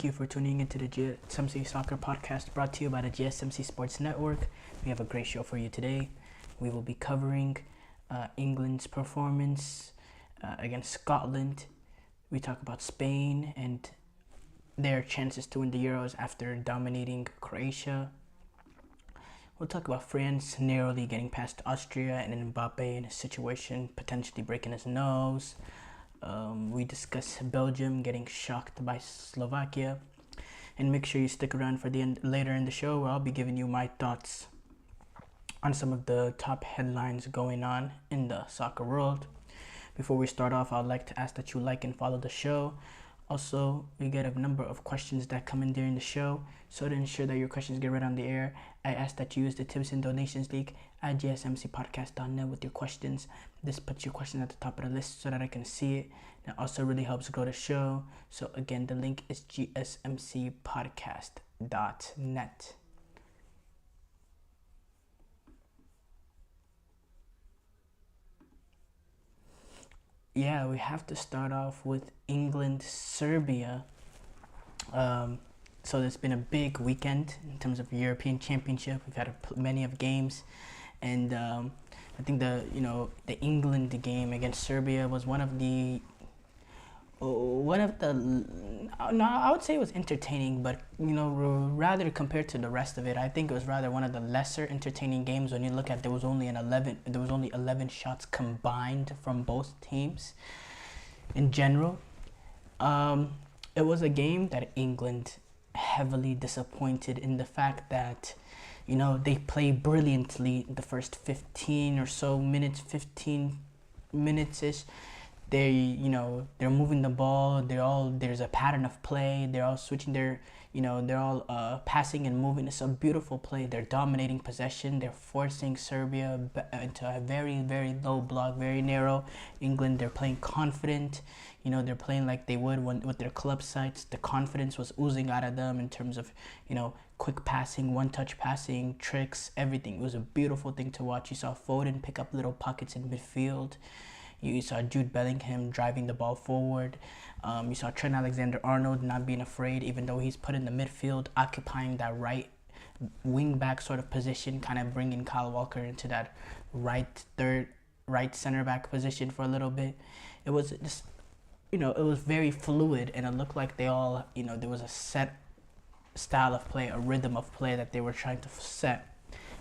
you for tuning into the GSMC Soccer Podcast brought to you by the GSMC Sports Network. We have a great show for you today. We will be covering England's performance against Scotland. We talk about Spain and their chances to win the Euros after dominating Croatia. We'll talk about France narrowly getting past Austria and Mbappe in a situation potentially breaking his nose. We discuss Belgium getting shocked by Slovakia. And make sure you stick around for the end later in the show where I'll be giving you my thoughts on some of the top headlines going on in the soccer world. Before we start off, I'd like to ask that you like and follow the show. Also, we get a number of questions that come in during the show. So to ensure that your questions get read on the air, I ask that you use the Tips and Donations link at gsmcpodcast.net with your questions. This puts your question at the top of the list so that I can see it. And it also really helps grow the show. So again, the link is gsmcpodcast.net. Yeah, we have to start off with England, Serbia. So there's been a big weekend in terms of European Championship. We've had many of games, and I think the England game against Serbia was one of the I would say it was entertaining, but rather compared to the rest of it, I think it was rather one of the lesser entertaining games when you look at there was only 11 shots combined from both teams in general. It was a game that England heavily disappointed in the fact that they played brilliantly the first 15 minutes ish. They're moving the ball. There's a pattern of play. They're all switching they're all passing and moving. It's a beautiful play. They're dominating possession. They're forcing Serbia into a very, very low block, very narrow. England, they're playing confident. They're playing like they would with their club sides. The confidence was oozing out of them in terms of, quick passing, one-touch passing, tricks, everything. It was a beautiful thing to watch. You saw Foden pick up little pockets in midfield. You saw Jude Bellingham driving the ball forward. You saw Trent Alexander-Arnold not being afraid, even though he's put in the midfield, occupying that right wing-back sort of position, kind of bringing Kyle Walker into that right center-back position for a little bit. It was just, it was very fluid, and it looked like they all, there was a set style of play, a rhythm of play that they were trying to set.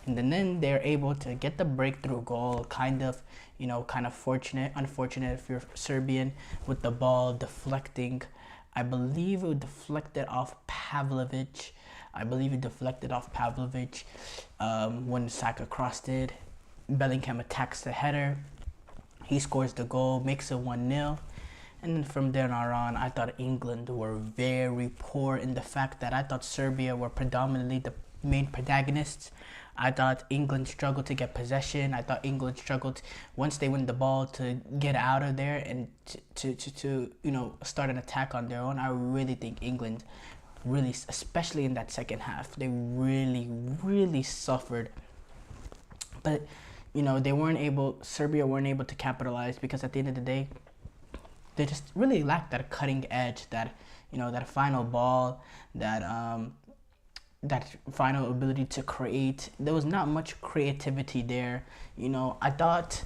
And then they're able to get the breakthrough goal, kind of unfortunate if you're Serbian, with the ball deflecting. I believe it deflected off Pavlovic. When Saka crossed it. Bellingham attacks the header. He scores the goal, makes it 1-0. And then from there on, I thought England were very poor in the fact that I thought Serbia were predominantly the main protagonists. I thought England struggled to get possession. I thought England struggled once they win the ball to get out of there and to start an attack on their own. I really think England really, especially in that second half, they really, really suffered. But Serbia weren't able to capitalize because at the end of the day, they just really lacked that cutting edge, that final ball, that final ability to create. There was not much creativity there. I thought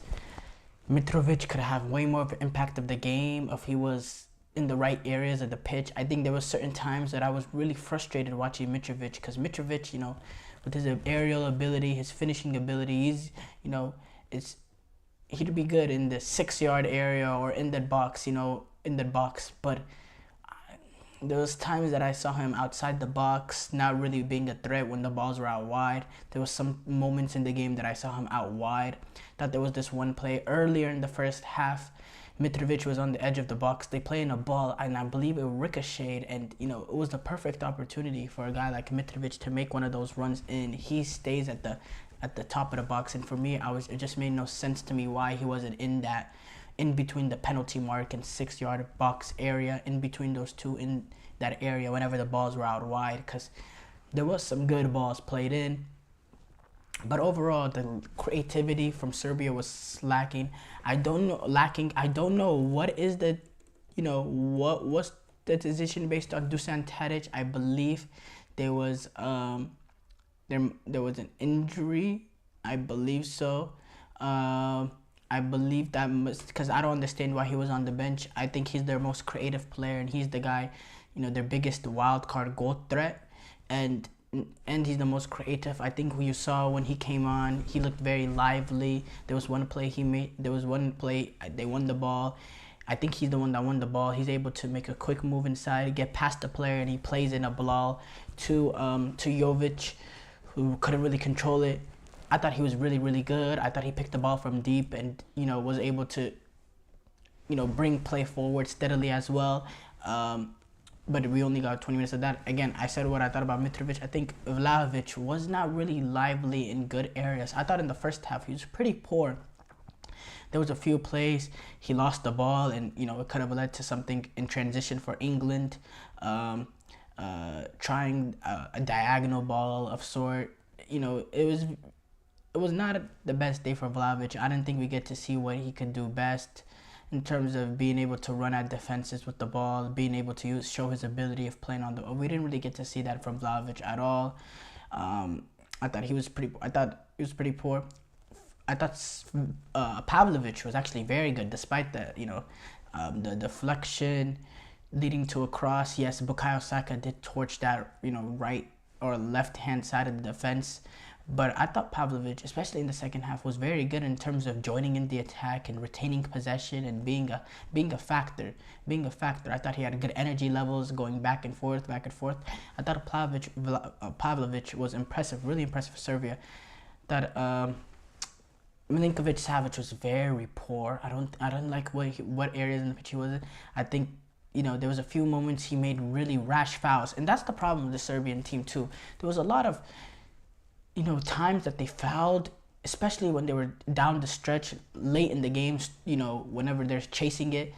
Mitrovic could have way more of an impact of the game if he was in the right areas of the pitch. I think there were certain times that I was really frustrated watching Mitrovic because Mitrovic, with his aerial ability, his finishing ability, he'd be good in the 6-yard area or in that box, but there was times that I saw him outside the box, not really being a threat when the balls were out wide. There was some moments in the game that I saw him out wide. Thought there was this one play earlier in the first half. Mitrovic was on the edge of the box. They play in a ball, and I believe it ricocheted, and it was the perfect opportunity for a guy like Mitrovic to make one of those runs in. He stays at the top of the box, and for me, it just made no sense to me why he wasn't in between the penalty mark and 6-yard box area, in between those two in that area whenever the balls were out wide, because there was some good balls played in. But overall, the creativity from Serbia was lacking. I don't know what is the, what's the decision based on Dusan Tadic. I believe there was there was an injury. I believe so. I believe that because I don't understand why he was on the bench. I think he's their most creative player, and he's the guy, their biggest wild card goal threat, and he's the most creative. I think who you saw when he came on, he looked very lively. There was one play he made. There was one play they won the ball. I think he's the one that won the ball. He's able to make a quick move inside, get past the player, and he plays in a ball to Jovic, who couldn't really control it. I thought he was really, really good. I thought he picked the ball from deep and, was able to, bring play forward steadily as well. But we only got 20 minutes of that. Again, I said what I thought about Mitrovic. I think Vlahovic was not really lively in good areas. I thought in the first half he was pretty poor. There was a few plays he lost the ball, and it could have led to something in transition for England. Trying a diagonal ball of sort. It was not the best day for Vlahovic. I didn't think we get to see what he could do best in terms of being able to run at defenses with the ball, being able to show his ability of playing on the. We didn't really get to see that from Vlahovic at all. I thought he was pretty poor. I thought Pavlovic was actually very good, despite the the deflection leading to a cross. Yes, Bukayo Saka did torch that right or left hand side of the defense. But I thought Pavlovic, especially in the second half, was very good in terms of joining in the attack and retaining possession and being a factor. I thought he had good energy levels, going back and forth. I thought Pavlovic was impressive, really impressive for Serbia. That Milinkovic-Savic was very poor. I don't like what areas in the pitch he was in. I think there was a few moments he made really rash fouls, and that's the problem with the Serbian team too. There was a lot of times that they fouled, especially when they were down the stretch late in the games, whenever they're chasing it,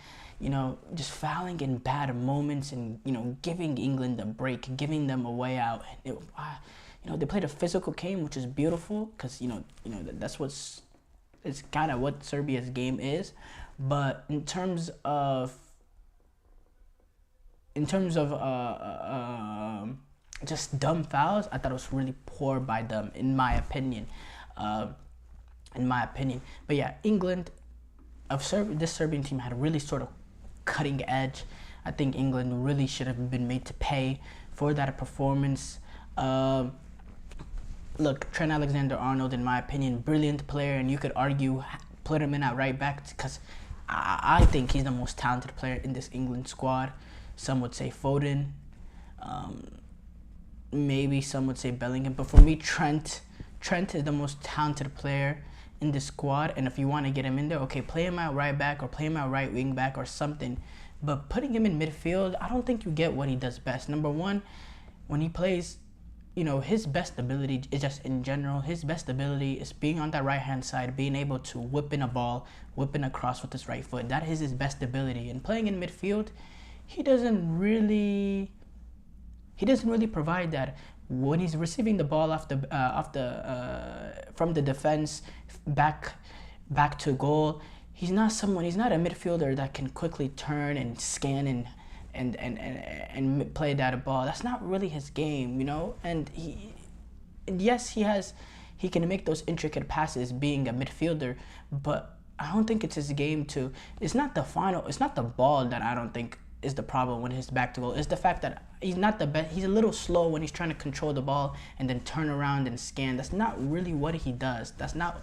just fouling in bad moments and, giving England a break, giving them a way out. They played a physical game, which is beautiful because, that's it's kind of what Serbia's game is. But in terms of just dumb fouls, I thought it was really poor by them, in my opinion. But yeah, England, this Serbian team had a really sort of cutting edge. I think England really should have been made to pay for that performance. Look, Trent Alexander-Arnold, in my opinion, brilliant player, and you could argue put him in at right back because I think he's the most talented player in this England squad. Some would say Foden. Maybe some would say Bellingham, but for me, Trent is the most talented player in this squad. And if you want to get him in there, okay, play him out right back or play him out right wing back or something. But putting him in midfield, I don't think you get what he does best. Number one, when he plays, his best ability is just in general. His best ability is being on that right hand side, being able to whip in a ball, whip in a cross with his right foot. That is his best ability. And playing in midfield, he doesn't really provide that. When he's receiving the ball from the defense back to goal, he's not a midfielder that can quickly turn and scan and play that ball. That's not really his game, And yes, he can make those intricate passes being a midfielder, but I don't think it's his game to. It's not the ball that I don't think is the problem when he's back to goal. It's the fact that he's not the best. He's a little slow when he's trying to control the ball and then turn around and scan. That's not really what he does. That's not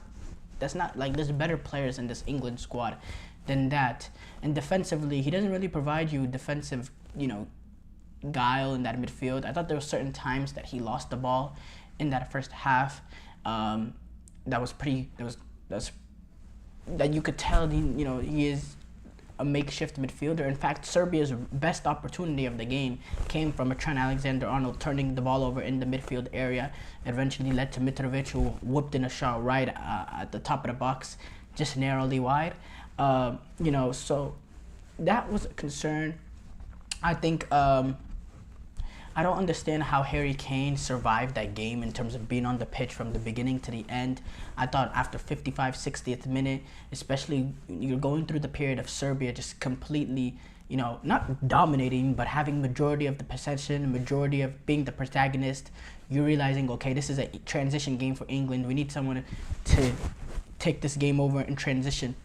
like, there's better players in this England squad than that. And defensively, he doesn't really provide you defensive, guile in that midfield. I thought there were certain times that he lost the ball in that first half. That you could tell he is a makeshift midfielder. In fact, Serbia's best opportunity of the game came from a Trent Alexander-Arnold turning the ball over in the midfield area. It eventually led to Mitrovic, who whooped in a shot right at the top of the box, just narrowly wide. So that was a concern. I think I don't understand how Harry Kane survived that game in terms of being on the pitch from the beginning to the end. I thought after 60th minute, especially you're going through the period of Serbia just completely, not dominating, but having majority of the possession, majority of being the protagonist. You're realizing, okay, this is a transition game for England. We need someone to take this game over in transition.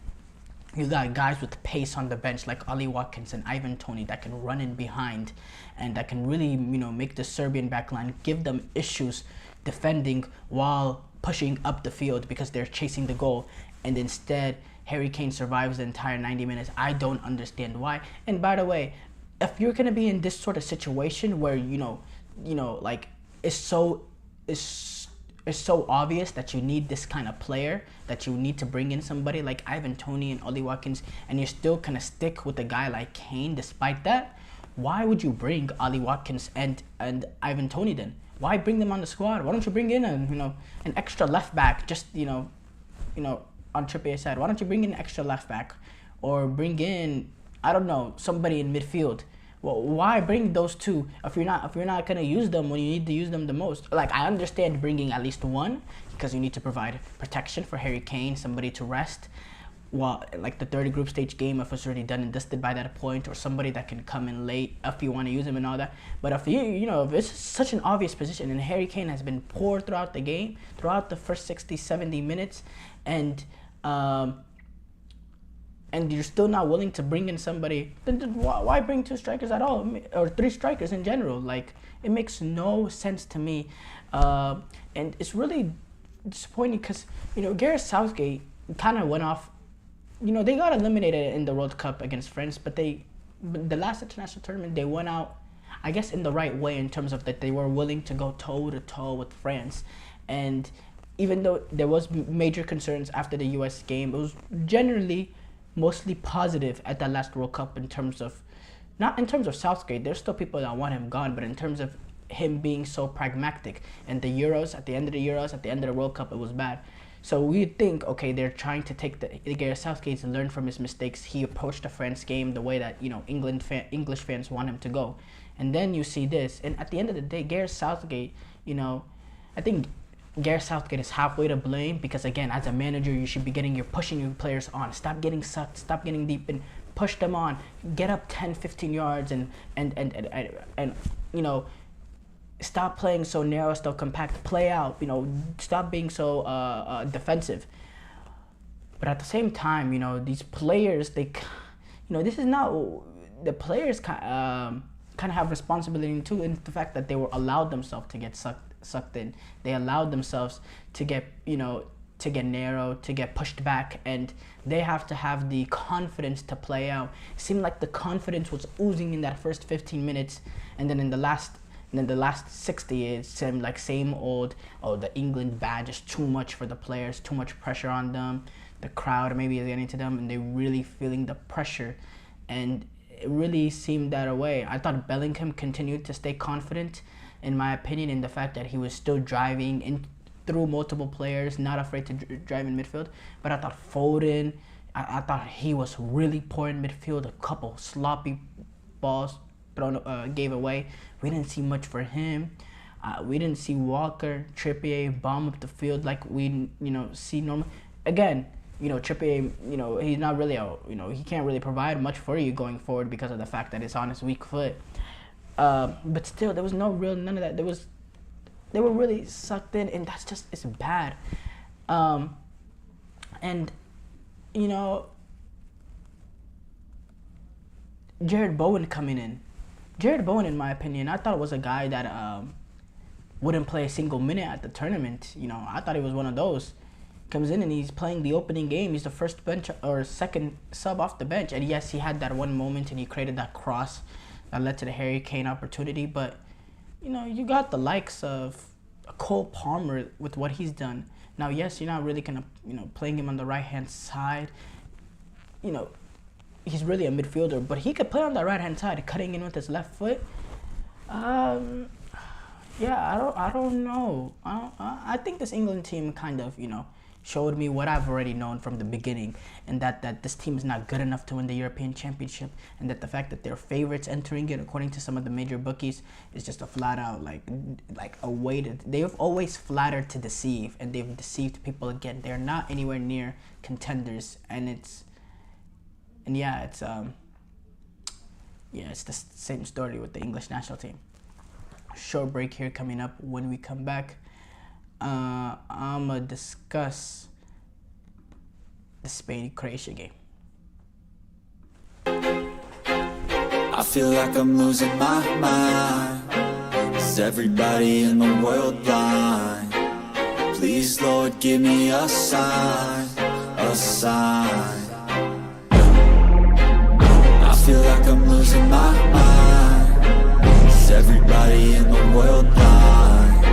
You got guys with pace on the bench like Ollie Watkins and Ivan Toney that can run in behind and that can really, make the Serbian backline, give them issues defending while pushing up the field because they're chasing the goal. And instead, Harry Kane survives the entire 90 minutes. I don't understand why. And by the way, if you're going to be in this sort of situation where, like it's so obvious that you need this kind of player, that you need to bring in somebody like Ivan Toney and Ollie Watkins, and you're still kind of stick with a guy like Kane despite that, why would you bring Ollie Watkins and Ivan Toney then? Why bring them on the squad? Why don't you bring in an extra left back just, on Trippier's side? Why don't you bring in an extra left back or bring in, I don't know, somebody in midfield? Well, why bring those two if you're not gonna use them when you need to use them the most? Like, I understand bringing at least one because you need to provide protection for Harry Kane, somebody to rest. Well, like the third group stage game, if it's already done and dusted by that point, or somebody that can come in late if you want to use him and all that. But if if it's such an obvious position, and Harry Kane has been poor throughout the game, throughout the first 60, 70 minutes, and you're still not willing to bring in somebody, then why bring two strikers at all? Or three strikers in general? Like, it makes no sense to me. And it's really disappointing because, Gareth Southgate kind of went off. They got eliminated in the World Cup against France, but the last international tournament, they went out, I guess, in the right way in terms of that they were willing to go toe-to-toe with France. And even though there was major concerns after the U.S. game, it was generally mostly positive at that last World Cup not in terms of Southgate. There's still people that want him gone, but in terms of him being so pragmatic. And the Euros, at the end of the World Cup, it was bad. So we think, okay, they're trying to take Gareth Southgate to learn from his mistakes. He approached the France game the way that English fans want him to go. And then you see this, and at the end of the day, Gareth Southgate, I think Gareth Southgate is halfway to blame because, again, as a manager, you should be pushing your players on. Stop getting sucked. Stop getting deep and push them on. Get up 10, 15 yards and stop playing so narrow, so compact. Play out. Stop being so defensive. But at the same time, these players, this is not the players kind of have responsibility too in the fact that they were allowed themselves to get sucked in. They allowed themselves to get narrow, to get pushed back, and they have to have the confidence to play out. It seemed like the confidence was oozing in that first 15 minutes, and then in the last 60, it seemed like same old, the England badge is too much for the players, too much pressure on them. The crowd maybe is getting to them, and they're really feeling the pressure, and it really seemed that way. I thought Bellingham continued to stay confident, in my opinion, in the fact that he was still driving in through multiple players, not afraid to drive in midfield. But I thought Foden, I thought he was really poor in midfield. A couple sloppy balls gave away. We didn't see much for him. We didn't see Walker, Trippier bomb up the field like we see normal. Again, Trippier, he's not really he can't really provide much for you going forward because of the fact that it's on his weak foot. But still, there was none of that. They were really sucked in, and it's bad. And Jared Bowen coming in. Jared Bowen, in my opinion, I thought was a guy that wouldn't play a single minute at the tournament. I thought he was one of those. Comes in and he's playing the opening game. He's the first bench or second sub off the bench. And yes, he had that one moment and he created that cross that led to the Harry Kane opportunity. But, you got the likes of Cole Palmer with what he's done. Now, yes, you're not really going to, playing him on the right-hand side. He's really a midfielder, but he could play on the right-hand side, cutting in with his left foot. Yeah, I don't know. I think this England team kind of, showed me what I've already known from the beginning, and that this team is not good enough to win the European Championship, and that the fact that they're favorites entering it, according to some of the major bookies, is just a flat out like a way to. They've always flattered to deceive, and they've deceived people again. They're not anywhere near contenders, and it's yeah, it's the same story with the English national team. Short break here coming up. When we come back, I'm going to discuss the Spain-Croatia game. I feel like I'm losing my mind. Is everybody in the world blind? Please, Lord, give me a sign, a sign. I feel like I'm losing my mind. Is everybody in the world blind?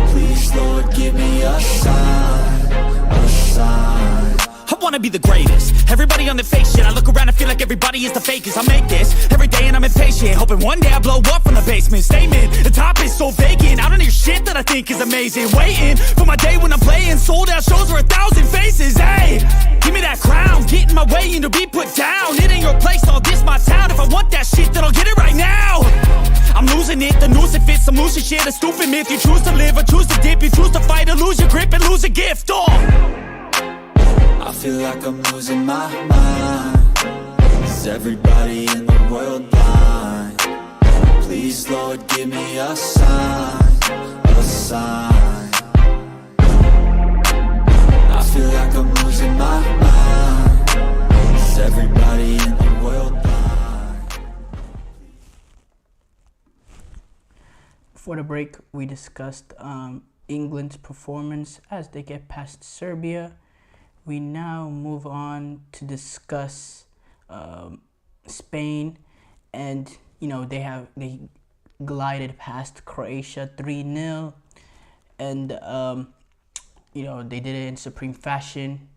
Please, Lord, give me a sign, a sign. I wanna be the greatest. Everybody on the fake shit. I look around and feel like everybody is the fakest. I make this every day and I'm impatient, hoping one day I blow up from the basement. Statement, the top is so vacant. I don't hear shit that I think is amazing. Waiting for my day when I'm playing sold out shows for 1,000 faces. Hey, give me that crown, get in my way and to be put down. It ain't your place, all this my town. If I want that shit, then I'll get it right now. I'm losing it, the noose it fits, I'm losing shit. A stupid myth, you choose to live or choose to dip. You choose to fight or lose your grip and lose a gift. I feel like I'm losing my mind. Is everybody in the world blind? Please, Lord, give me a sign, a sign. I feel like I'm losing my mind. Is everybody in the world blind? Before the break, we discussed England's performance as they get past Serbia. We now move on to discuss Spain, and they glided past Croatia 3-0, and they did it in supreme fashion.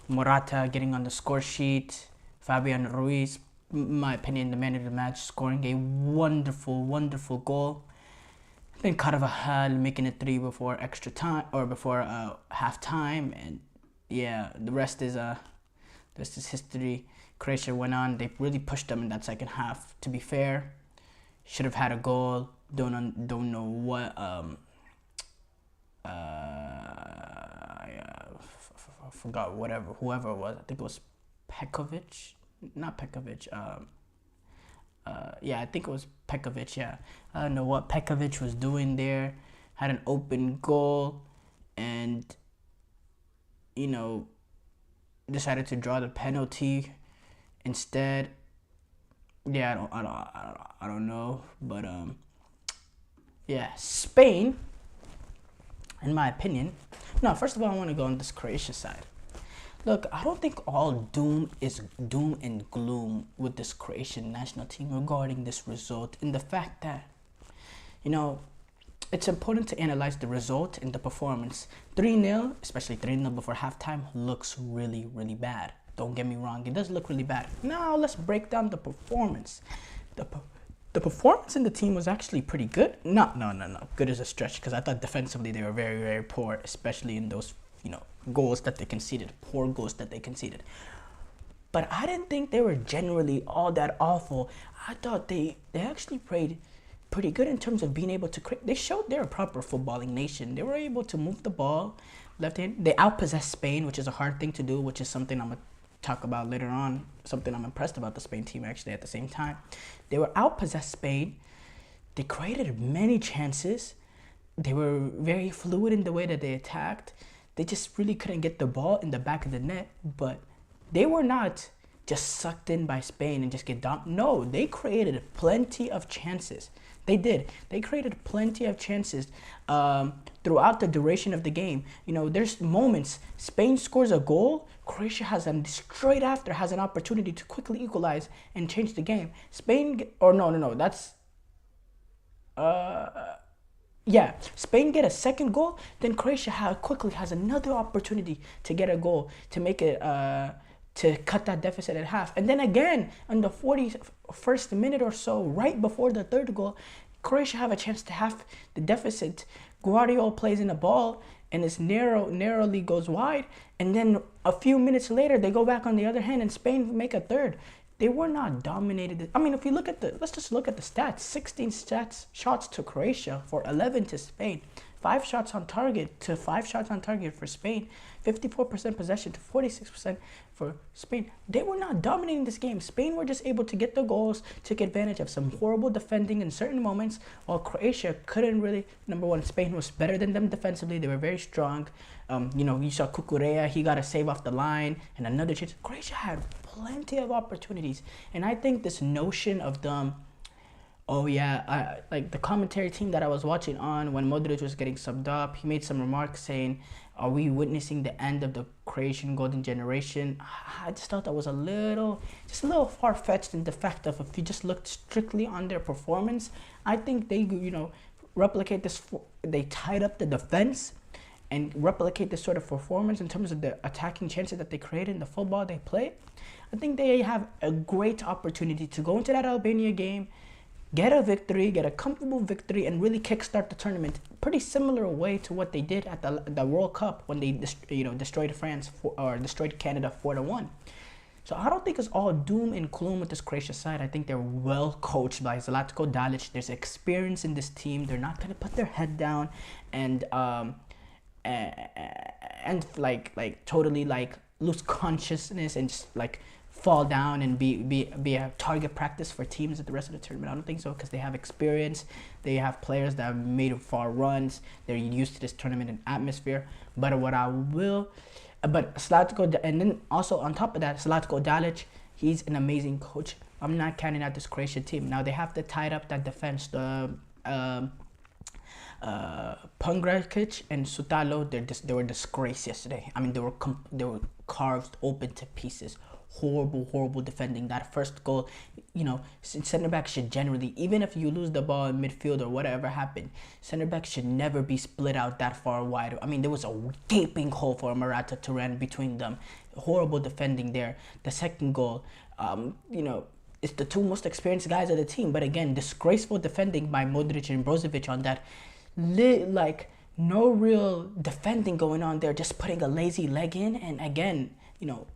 Morata getting on the score sheet, Fabian Ruiz, in my opinion, the man of the match, scoring a wonderful goal. Then Carvajal making it 3 before extra time or before halftime, and yeah, the rest is history. Croatia went on. They really pushed them in that second half. To be fair, should have had a goal. Don't know what forgot whoever it was. I think it was Pekovic. Not Pekovic. I think it was Pekovic. Yeah, I don't know what Pekovic was doing there. Had an open goal and decided to draw the penalty instead. Yeah, I don't know, but Spain, in my opinion. No, first of all, I want to go on this Croatia side. Look, I don't think all doom is doom and gloom with this Croatian national team regarding this result, and the fact that it's important to analyze the result and the performance. 3-0, especially 3-0 before halftime, looks really, really bad. Don't get me wrong, it does look really bad. Now let's break down the performance. The performance in the team was actually pretty good. No. Good is a stretch, because I thought defensively they were very, very poor, especially in those goals that they conceded, poor goals that they conceded. But I didn't think they were generally all that awful. I thought they actually played pretty good in terms of being able to create. They showed they're a proper footballing nation. They were able to move the ball left hand. They outpossessed Spain, which is a hard thing to do, which is something I'm going to talk about later on. Something I'm impressed about the Spain team actually at the same time. They were outpossessed Spain. They created many chances. They were very fluid in the way that they attacked. They just really couldn't get the ball in the back of the net, but they were not just sucked in by Spain and just get dumped. No, they created plenty of chances. They did. They created plenty of chances throughout the duration of the game. There's moments Spain scores a goal, Croatia straight after has an opportunity to quickly equalize and change the game. Spain get a second goal, then Croatia quickly has another opportunity to get a goal to make it to cut that deficit at half. And then again, in the 41st minute or so, right before the third goal, Croatia have a chance to half the deficit. Guardiola plays in a ball and it's narrowly goes wide. And then a few minutes later, they go back on the other hand and Spain make a third. They were not dominated. I mean, if let's just look at the stats. 16 shots to Croatia for 11 to Spain. 5 shots on target to 5 shots on target for Spain, 54% possession to 46% for Spain. They were not dominating this game. Spain were just able to get the goals, took advantage of some horrible defending in certain moments, while Croatia couldn't really. Number one, Spain was better than them defensively. They were very strong. You saw Cucurella, he got a save off the line, and another chance. Croatia had plenty of opportunities, and I think this notion of them, like the commentary team that I was watching on when Modric was getting subbed up, he made some remarks saying, are we witnessing the end of the Croatian golden generation? I just thought that was a little far-fetched in the fact of if you just looked strictly on their performance, I think they, replicate this, they tied up the defense and replicate this sort of performance in terms of the attacking chances that they create in the football they play. I think they have a great opportunity to go into that Albania game, get a victory, get a comfortable victory, and really kickstart the tournament. Pretty similar way to what they did at the World Cup when they destroyed France or destroyed Canada 4-1. So I don't think it's all doom and gloom with this Croatia side. I think they're well coached by Zlatko Dalic. There's experience in this team. They're not gonna put their head down and totally like lose consciousness and just like fall down and be a target practice for teams at the rest of the tournament. I don't think so, because they have experience. They have players that have made far runs. They're used to this tournament and atmosphere. But Zlatko, and then also on top of that, Zlatko Dalic, he's an amazing coach. I'm not counting out this Croatia team. Now they have to tie up that defense. Pungrakic and Sutalo, they were disgraced yesterday. I mean, they were carved open to pieces. Horrible defending. That first goal, center back should generally, even if you lose the ball in midfield or whatever happened, center back should never be split out that far wide. I mean, there was a gaping hole for Morata to run between them. Horrible defending there. The second goal, it's the two most experienced guys of the team, but again, disgraceful defending by Modric and Brozovic on that. No real defending going on there, just putting a lazy leg in. And again,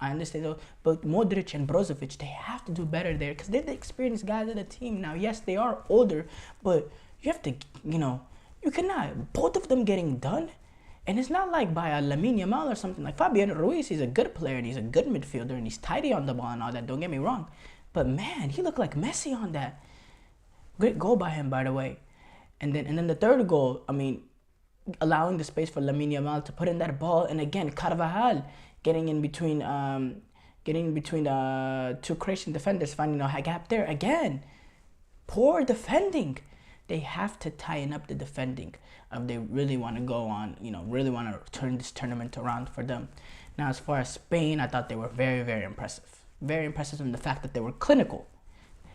I understand though, but Modric and Brozovic, they have to do better there because they're the experienced guys of the team. Now, yes, they are older, but you have to, you cannot, both of them getting done. And it's not like by a Lamine Yamal or something. Like Fabian Ruiz, he's a good player and he's a good midfielder and he's tidy on the ball and all that, don't get me wrong. But man, he looked like Messi on that. Great goal by him, by the way. And then the third goal, I mean, allowing the space for Lamine Yamal to put in that ball, and again, Carvajal getting in between the two Croatian defenders, finding a gap there. Again, poor defending. They have to tighten up the defending if they really want to go on, really want to turn this tournament around for them. Now, as far as Spain, I thought they were very, very impressive. Very impressive in the fact that they were clinical.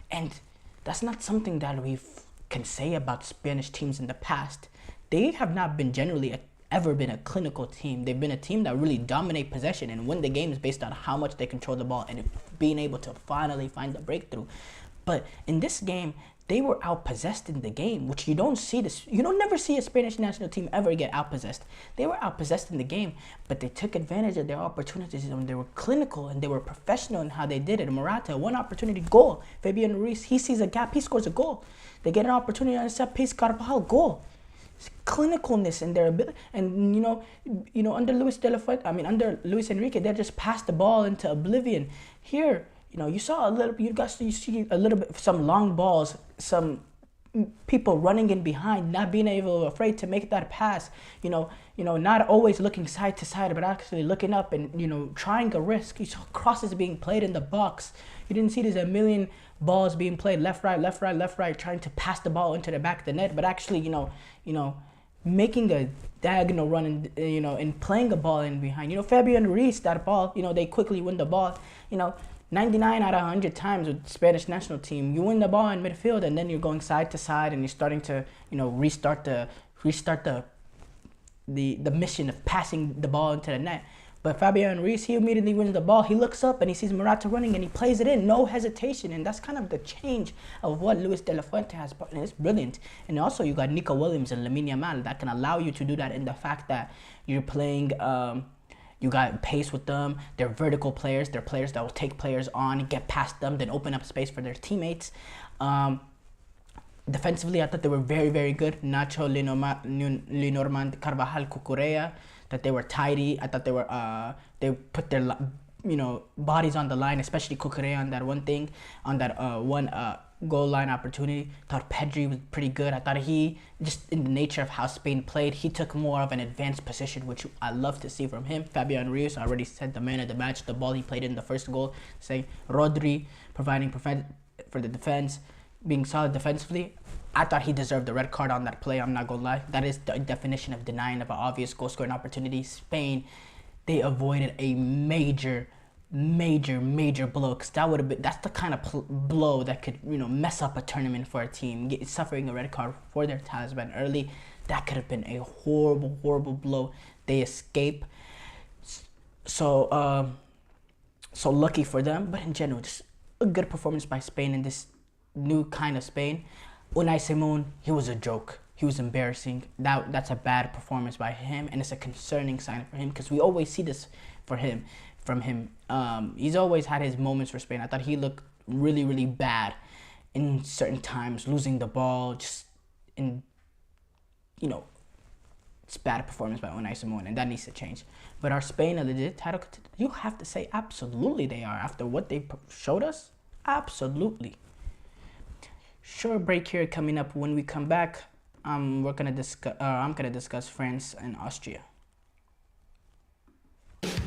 And that's not something that we can say about Spanish teams in the past. They have not been ever been a clinical team. They've been a team that really dominate possession and win the games based on how much they control the ball and being able to finally find the breakthrough. But in this game, they were outpossessed in the game, which you don't see this. You don't never see a Spanish national team ever get outpossessed. They were outpossessed in the game, but they took advantage of their opportunities and they were clinical and they were professional in how they did it. Morata, one opportunity, goal. Fabian Ruiz, he sees a gap, he scores a goal. They get an opportunity on a set piece, Carvajal, goal. Clinicalness in their ability, and under under Luis Enrique, they just passed the ball into oblivion. Here, you saw you see a little bit, some long balls, some people running in behind, not being afraid to make that pass. Not always looking side to side, but actually looking up and trying a risk. You saw crosses being played in the box. You didn't see there's a million balls being played left, right, trying to pass the ball into the back of the net, but actually, making a diagonal run and playing a ball in behind. Fabian Ruiz, that ball, they quickly win the ball. 99 out of 100 times with the Spanish national team, you win the ball in midfield and then you're going side to side and you're starting to, restart the mission of passing the ball into the net. But Fabian Ruiz, he immediately wins the ball. He looks up and he sees Morata running and he plays it in, no hesitation. And that's kind of the change of what Luis de la Fuente has brought. And it's brilliant. And also you got Nico Williams and Lamine Yamal that can allow you to do that in the fact that you're playing, you got pace with them. They're vertical players. They're players that will take players on, get past them, then open up space for their teammates. Defensively, I thought they were very, very good. Nacho, Lenormand, Carvajal, Cucurella, that they were tidy. I thought they put their bodies on the line, especially Cucurella on that one goal line opportunity. Thought Pedri was pretty good. I thought he, just in the nature of how Spain played, he took more of an advanced position, which I love to see from him. Fabian Ruiz, I already said, the man of the match. The ball he played in the first goal. Saying Rodri, providing for the defense, being solid defensively. I thought he deserved the red card on that play. I'm not gonna lie. That is the definition of denying of an obvious goal scoring opportunity. Spain, they avoided a major blow, because that's the kind of blow that could mess up a tournament for a team. Suffering a red card for their talisman early, that could have been a horrible blow. They escape. So lucky for them, but in general, just a good performance by Spain in this new kind of Spain. Unai Simon, he was a joke. He was embarrassing. That's a bad performance by him, and it's a concerning sign for him, because we always see this from him. He's always had his moments for Spain. I thought he looked really bad in certain times, losing the ball, just it's bad performance by Unai Simon, and that needs to change. But are Spain a legit title contender? You have to say absolutely they are. After what they showed us, absolutely. Short break here coming up. When we come back, I'm gonna discuss France and Austria.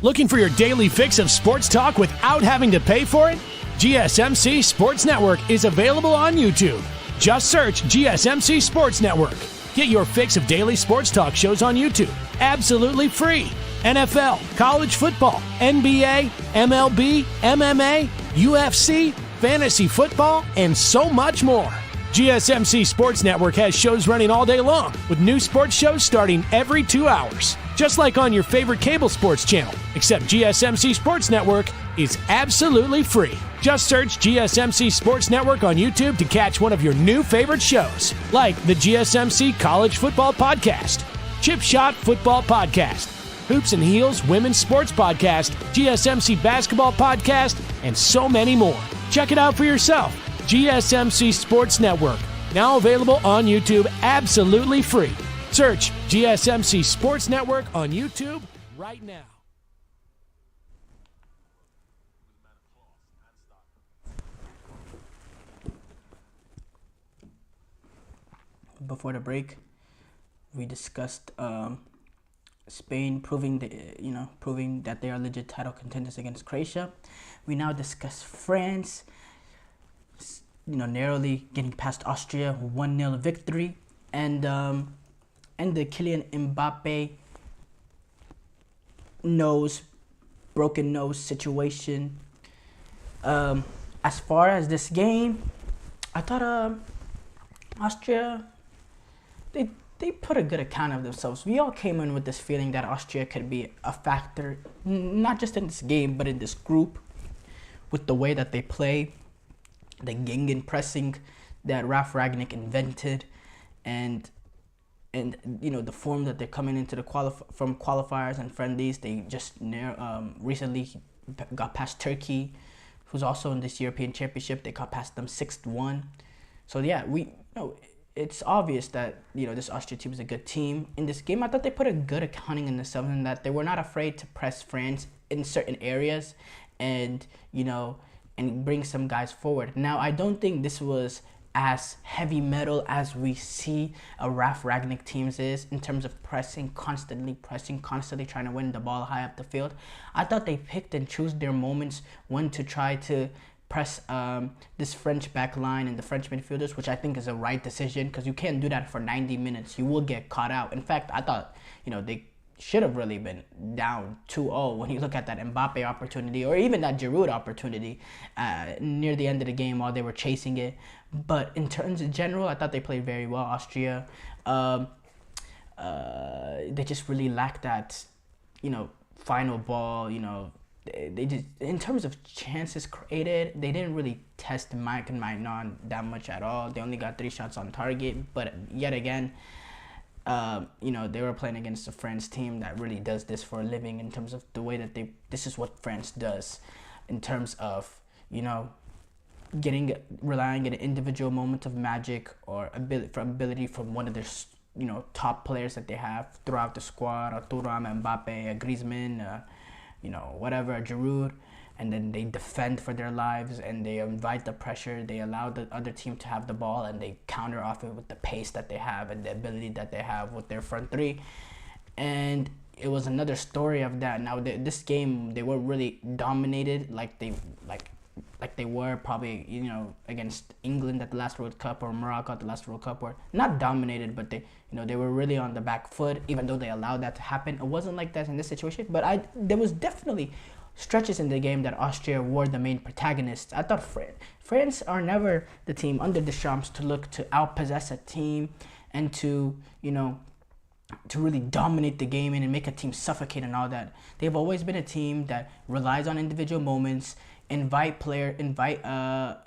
Looking for your daily fix of sports talk without having to pay for it? GSMC Sports Network is available on YouTube. Just search GSMC Sports Network. Get your fix of daily sports talk shows on YouTube, absolutely free. NFL, college football, NBA, MLB, MMA, UFC, fantasy football, and so much more. GSMC Sports Network has shows running all day long, with new sports shows starting every 2 hours. Just like on your favorite cable sports channel, except GSMC Sports Network is absolutely free. Just search GSMC Sports Network on YouTube to catch one of your new favorite shows, like the GSMC College Football Podcast, Chip Shot Football Podcast, Hoops and Heels Women's Sports Podcast, GSMC Basketball Podcast, and so many more. Check it out for yourself. GSMC Sports Network, now available on YouTube absolutely free. Search GSMC Sports Network on YouTube right now. Before the break, we discussed Spain proving that they are legit title contenders against Croatia. We now discuss France, narrowly getting past Austria, 1-0 victory, and the Kylian Mbappe broken nose situation. As far as this game, I thought Austria, they put a good account of themselves. We all came in with this feeling that Austria could be a factor, not just in this game, but in this group, with the way that they play, the Gingen pressing that Ralf Rangnick invented, and the form that they're coming into from qualifiers and friendlies. They just recently got past Turkey, who's also in this European Championship. They got past them 6-1. So yeah, it's obvious that this Austria team is a good team. In this game, I thought they put a good accounting in themselves, in that they were not afraid to press France in certain areas, and bring some guys forward. Now, I don't think this was as heavy metal as we see a Ralf Rangnick teams is, in terms of constantly trying to win the ball high up the field. I thought they picked and chose their moments when to try to press this French back line and the French midfielders, which I think is a right decision, because you can't do that for 90 minutes. You will get caught out. In fact, I thought they should have really been down 2-0 when you look at that Mbappe opportunity, or even that Giroud opportunity near the end of the game while they were chasing it. But in terms of general, I thought they played very well. Austria, they just really lacked that, final ball. They just, in terms of chances created, they didn't really test Mike and Maignan that much at all. They only got 3 shots on target. But yet again, they were playing against a France team that really does this for a living, in terms of the way that this is what France does, in terms of, relying on an individual moment of magic or ability from one of their top players that they have throughout the squad, or Thuram, Mbappe, Griezmann, whatever, Giroud, and then they defend for their lives and they invite the pressure. They allow the other team to have the ball and they counter off it with the pace that they have and the ability that they have with their front three. And it was another story of that. Now this game, they were really dominated like they were probably against England at the last World Cup, or Morocco at the last World Cup, or not dominated, but they were really on the back foot, even though they allowed that to happen. It wasn't like that in this situation, but there was definitely stretches in the game that Austria were the main protagonists. I thought France are never the team under Deschamps to look to outpossess a team and to really dominate the game and make a team suffocate and all that. They've always been a team that relies on individual moments, allow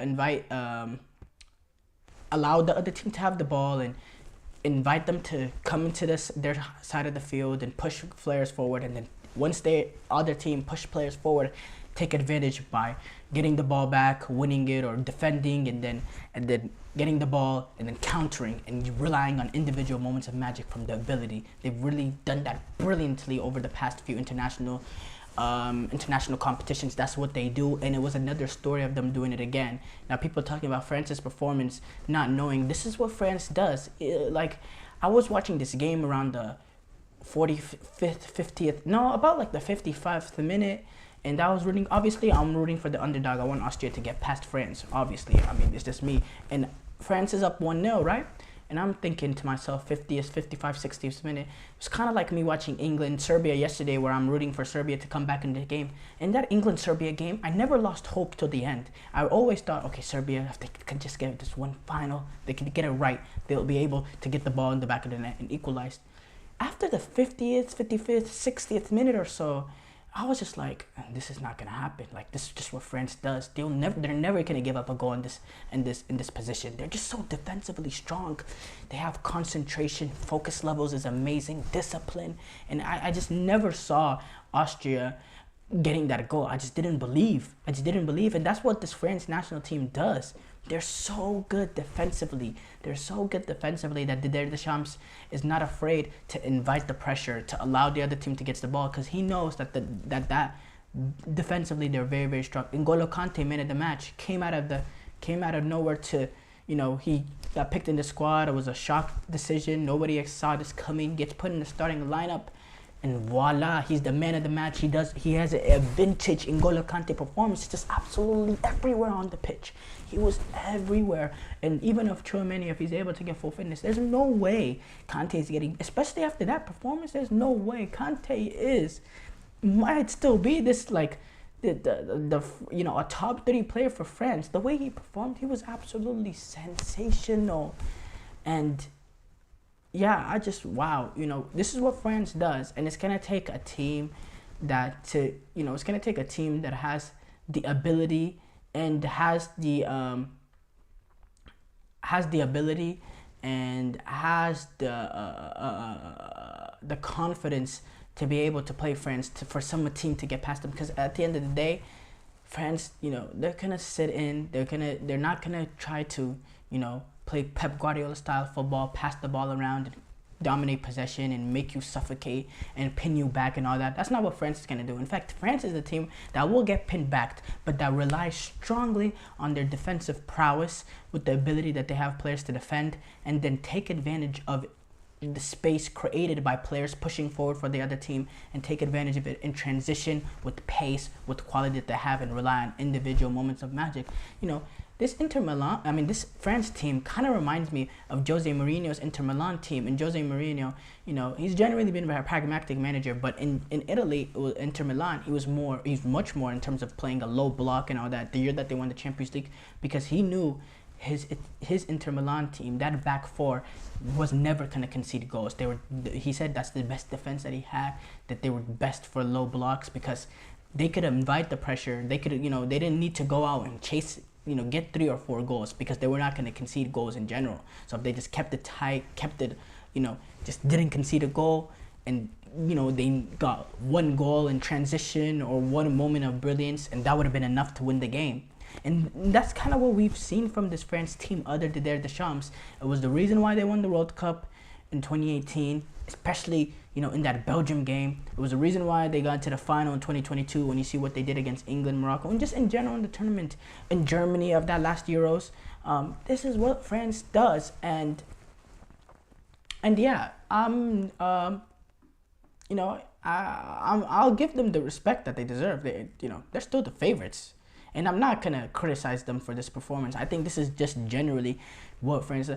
the other team to have the ball and invite them to come into their side of the field and push players forward, and then once the other team push players forward, take advantage by getting the ball back, winning it, or defending, and then getting the ball and then countering and relying on individual moments of magic from the ability. They've really done that brilliantly over the past few international competitions. That's what they do, and it was another story of them doing it again. Now people talking about France's performance, not knowing this is what France does. I was watching this game around the 55th minute, and I was I'm rooting for the underdog. I want Austria to get past France, obviously. I mean, it's just me. And France is up 1-0, right? And I'm thinking to myself, 50th, 55th, 60th minute. It's kind of like me watching England-Serbia yesterday, where I'm rooting for Serbia to come back into the game. In that England-Serbia game, I never lost hope till the end. I always thought, okay, Serbia, if they can just get this one final, they can get it right, they'll be able to get the ball in the back of the net and equalize. After the 50th, 55th, 60th minute or so, I was just like, this is not gonna happen. Like, this is just what France does. They're never gonna give up a goal in this position. They're just so defensively strong. They have concentration, focus levels is amazing, discipline, and I just never saw Austria getting that goal. I just didn't believe, and that's what this France national team does. They're so good defensively. That Didier Deschamps is not afraid to invite the pressure, to allow the other team to get the ball, because he knows that defensively they're very, very strong. N'Golo Kante, man of the match, came out of nowhere to, he got picked in the squad. It was a shock decision. Nobody saw this coming. Gets put in the starting lineup. And voila, he's the man of the match. He has a vintage N'Golo Kante performance, just absolutely everywhere on the pitch. He was everywhere. And even if Tchouaméni, if he's able to get full fitness, there's no way Kante is getting, especially after that performance, there's no way Kante might still be this like a top 30 player for France. The way he performed, he was absolutely sensational. And yeah, wow, this is what France does, and it's gonna take a team that has the ability and has the confidence to be able to play France for some team to get past them. Because at the end of the day, France, they're gonna sit in. They're not gonna try to play Pep Guardiola style football, pass the ball around, and dominate possession and make you suffocate and pin you back and all that. That's not what France is going to do. In fact, France is a team that will get pinned back, but that relies strongly on their defensive prowess, with the ability that they have players to defend and then take advantage of the space created by players pushing forward for the other team, and take advantage of it in transition with pace, with quality that they have, and rely on individual moments of magic. This this France team kind of reminds me of Jose Mourinho's Inter Milan team. And Jose Mourinho, he's generally been a pragmatic manager, but in Italy, Inter Milan, he's much more in terms of playing a low block and all that. The year that they won the Champions League, because he knew his Inter Milan team, that back four, was never going to concede goals. He said that's the best defense that he had, that they were best for low blocks, because they could invite the pressure. They could, they didn't need to go out and chase, get 3 or 4 goals, because they were not going to concede goals in general. So if they just kept it tight, just didn't concede a goal, and they got 1 goal in transition or 1 moment of brilliance, and that would have been enough to win the game. And that's kind of what we've seen from this France team under Didier Deschamps. It was the reason why they won the World Cup in 2018, especially, in that Belgium game. It was the reason why they got to the final in 2022 when you see what they did against England, Morocco, and just in general in the tournament in Germany of that last Euros. This is what France does. And yeah, I'll give them the respect that they deserve. They're still the favorites, and I'm not gonna criticize them for this performance. I think this is just generally what France,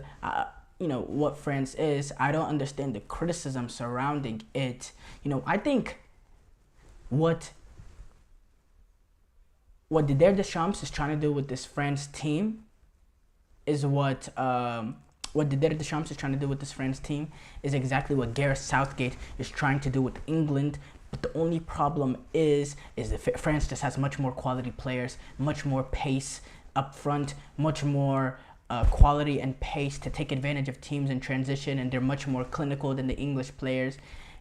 what France is. I don't understand the criticism surrounding it. I think what Didier Deschamps is trying to do with this France team is what Didier Deschamps is trying to do with this France team is exactly what Gareth Southgate is trying to do with England. But the only problem is that France just has much more quality players, much more pace up front, much more quality and pace to take advantage of teams in transition, and they're much more clinical than the English players.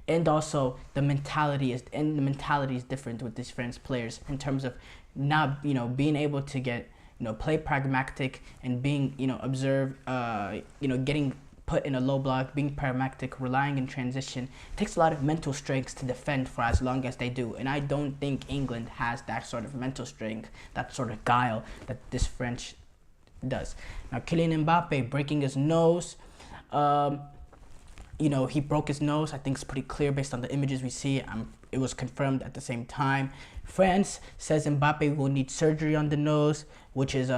And also the mentality is different with these French players in terms of not being able to get play pragmatic and being observe getting put in a low block, being pragmatic, relying in transition. It takes a lot of mental strength to defend for as long as they do, and I don't think England has that sort of mental strength, that sort of guile that this French does. Now Kylian Mbappe breaking his nose, he broke his nose. I think it's pretty clear based on the images we see. It was confirmed at the same time. France says Mbappe will need surgery on the nose, which is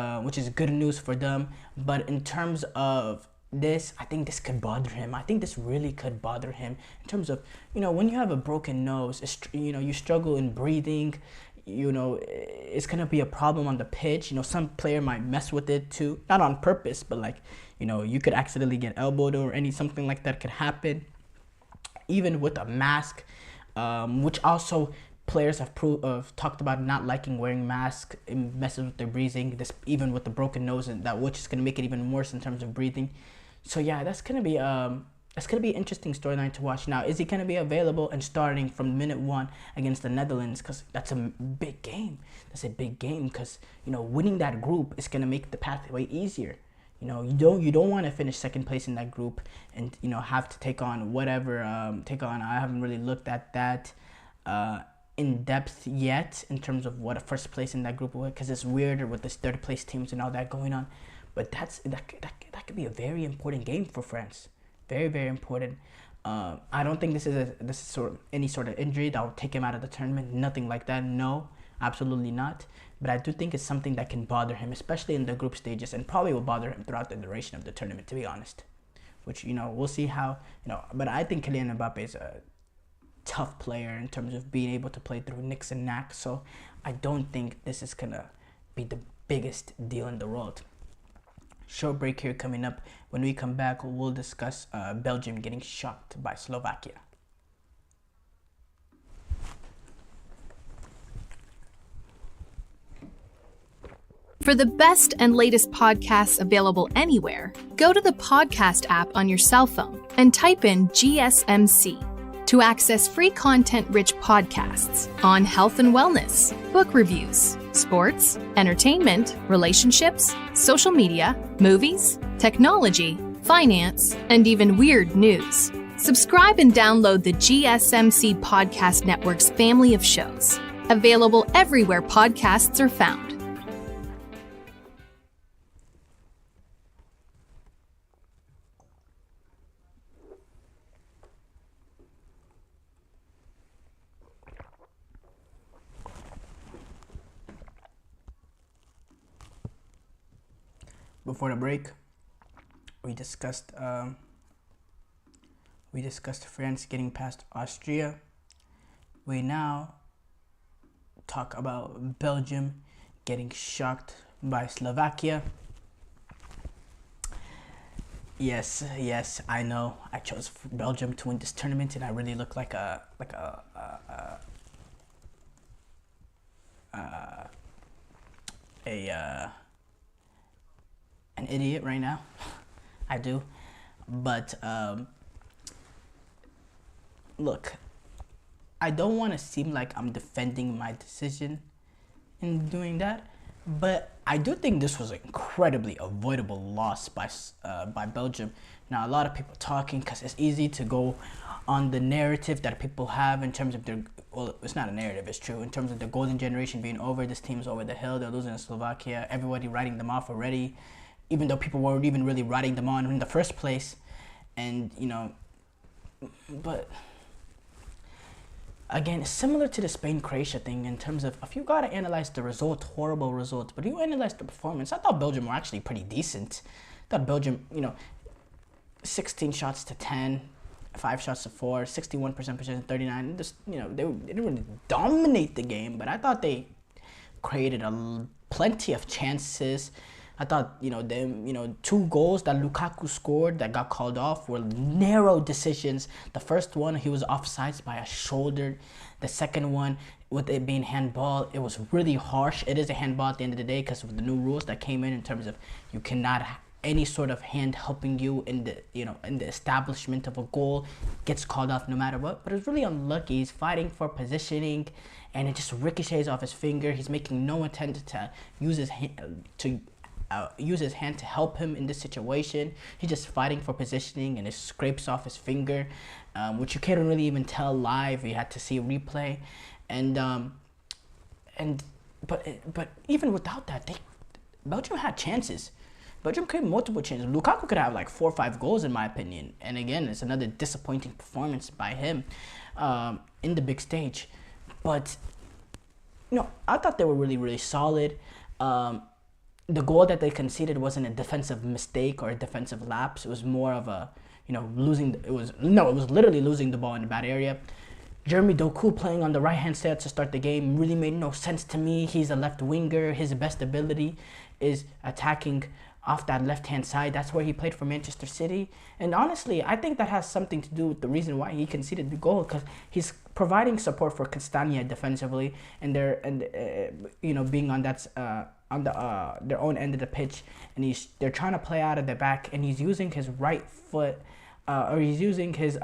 good news for them. But in terms of this, I think this could bother him. I think this really could bother him in terms of, when you have a broken nose, you struggle in breathing. It's gonna be a problem on the pitch. Some player might mess with it too, not on purpose, but you could accidentally get elbowed or something like that could happen. Even with a mask, which also players have talked about not liking wearing masks. It messes with their breathing. This even with the broken nose, and which is gonna make it even worse in terms of breathing. So yeah, that's gonna be an interesting storyline to watch. Now, is he gonna be available and starting from minute 1 against the Netherlands? Because that's a big game. That's a big game because winning that group is gonna make the pathway easier. You don't want to finish second place in that group and have to take on whatever I haven't really looked at that in depth yet in terms of what a first place in that group was, because it's weirder with this third place teams and all that going on. But that could be a very important game for France. Very, very important. I don't think this is any sort of injury that will take him out of the tournament. Nothing like that. No, absolutely not. But I do think it's something that can bother him, especially in the group stages, and probably will bother him throughout the duration of the tournament, to be honest. Which, we'll see how, but I think Kylian Mbappe is a tough player in terms of being able to play through nicks and knacks. So I don't think this is going to be the biggest deal in the world. Short break here coming up. When we come back, we'll discuss Belgium getting shocked by Slovakia. For the best and latest podcasts available anywhere, go to the podcast app on your cell phone and type in GSMC to access free content-rich podcasts on health and wellness, book reviews, sports, entertainment, relationships, social media, movies, technology, finance, and even weird news. Subscribe and download the GSMC Podcast Network's family of shows, available everywhere podcasts are found. Before the break, we discussed France getting past Austria. We now talk about Belgium getting shocked by Slovakia. Yes, I know. I chose Belgium to win this tournament, and I really look like an idiot right now. I do. But look, I don't want to seem like I'm defending my decision in doing that, But I do think this was an incredibly avoidable loss by Belgium. Now, a lot of people talking because it's easy to go on the narrative that people have in terms of their, well, it's not a narrative, it's true, in terms of the golden generation being over, this team's over the hill, they're losing to Slovakia, everybody writing them off already, even though people weren't even really writing them on in the first place. And, you know, but again, it's similar to the Spain-Croatia thing in terms of, if you got to analyze the result, horrible results, but you analyze the performance, I thought Belgium were actually pretty decent. I thought Belgium, you know, 16 shots to 10, 5 shots to 4, 61% possession, 39. Just, you know, they didn't really dominate the game, but I thought they created plenty of chances. I thought, you know, them, you know, 2 goals that Lukaku scored that got called off were narrow decisions. The first one, he was offsides by a shoulder. The second one, with it being handball, it was really harsh. It is a handball at the end of the day because of the new rules that came in terms of you cannot any sort of hand helping you in the, you know, in the establishment of a goal gets called off no matter what. But it's really unlucky. He's fighting for positioning, and it just ricochets off his finger. He's making no attempt to use his hand to help him in this situation. He's just fighting for positioning, and it scrapes off his finger, which you can't really even tell live. You had to see a replay, but even without that, Belgium had chances. Belgium created multiple chances. Lukaku could have like 4 or 5 goals in my opinion. And again, it's another disappointing performance by him in the big stage. But, you know, I thought they were really, really solid. The goal that they conceded wasn't a defensive mistake or a defensive lapse. It was more of a, you know, it was literally losing the ball in a bad area. Jeremy Doku playing on the right-hand side to start the game really made no sense to me. He's a left winger. His best ability is attacking off that left-hand side. That's where he played for Manchester City. And honestly, I think that has something to do with the reason why he conceded the goal, because he's providing support for Castagna defensively, and you know, being on that on their own end of the pitch, and they're trying to play out of the back, and he's using his right foot, or he's using his